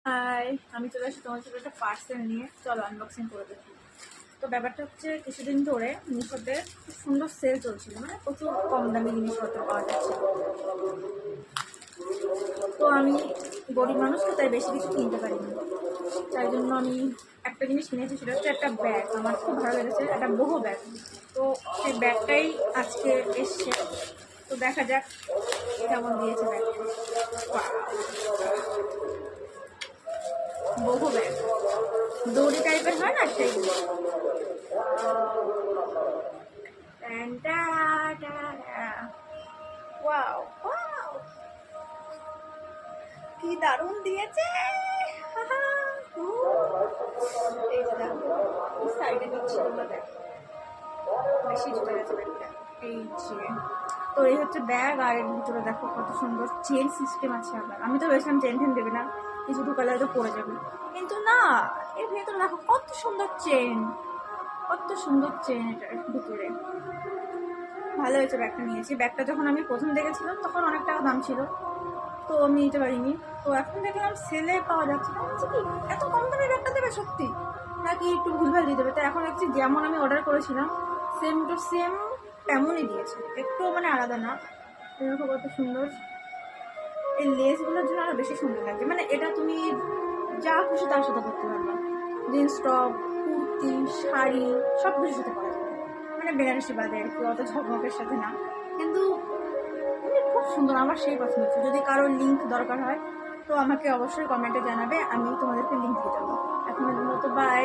High, আমি চলে আসি তোমার ছোটো একটা পার্সেল নিয়ে। চলো আনবক্সিং করে দেখি। তো ব্যাপারটা হচ্ছে, কিছুদিন ধরে মিশোতে খুব সুন্দর সেল চলছিল, মানে প্রচুর কম দামি জিনিসপত্র পাওয়া যাচ্ছে। তো আমি গরিব মানুষকে তাই বেশি কিছু কিনতে পারিনি, তাই জন্য আমি একটা জিনিস কিনেছি, সেটা হচ্ছে একটা ব্যাগ। আমার খুব ভালো লেগেছে, একটা বহু ব্যাগ। তো সেই ব্যাগটাই আজকে এসছে। তো দেখা যাক কেমন দিয়েছে ব্যাগটা। বহু ব্যাগ দড়ি টাইপের হয় না, সেই ওয়াও ওয়াও, কি দারুণ দিয়েছে। এই যে দেখো, সাইডে দিচ্ছি, তোমরা দেখো বেশি ঢুকে গেছে ব্যাগটা। এই যে, তো এই হচ্ছে ব্যাগ, আর এর ভিতরে দেখো কত সুন্দর চেন সিস্টেম আছে। আবার আমি তো ভেবেছিলাম চেন টেন দেবে না, কিছু ঢুকালে হয়তো পড়ে যাবে, কিন্তু না, এর ভেতরে দেখো কত সুন্দর চেন, কত সুন্দর চেন এটার ভিতরে। ভালো হয়েছে ব্যাগটা নিয়েছি। ব্যাগটা যখন আমি প্রথম দেখেছিলাম তখন অনেক টাকা দাম ছিল, তো আমি নিতে পারিনি। তো এখন দেখলাম সেলে পাওয়া যাচ্ছে, তো বলছি কি এত কম দামে ব্যাগটা দেবে সত্যি, নাকি একটু ভুলভাল দিয়ে দেবে। তো এখন দেখছি যেমন আমি অর্ডার করেছিলাম সেম টু সেম তেমনই দিয়েছে, একটু মানে আলাদা না। দেখো কত সুন্দর, এই লেসগুলোর জন্য আরো বেশি সুন্দর লাগছে। মানে এটা তুমি যা খুশি তার সাথে করতে পারবে, জিন্স টপ, কুর্তি, শাড়ি, সব কিছুর সাথে করা যাবে। মানে বেনারসি বাদে আর কি, অত ঝকমকের সাথে না, কিন্তু খুব সুন্দর। আমার সেই পছন্দ হচ্ছে। যদি কারোর লিঙ্ক দরকার হয় তো আমাকে অবশ্যই কমেন্টে জানাবে, আমি তোমাদেরকে লিঙ্ক দিয়ে দেবো। এখনের মতো বাই।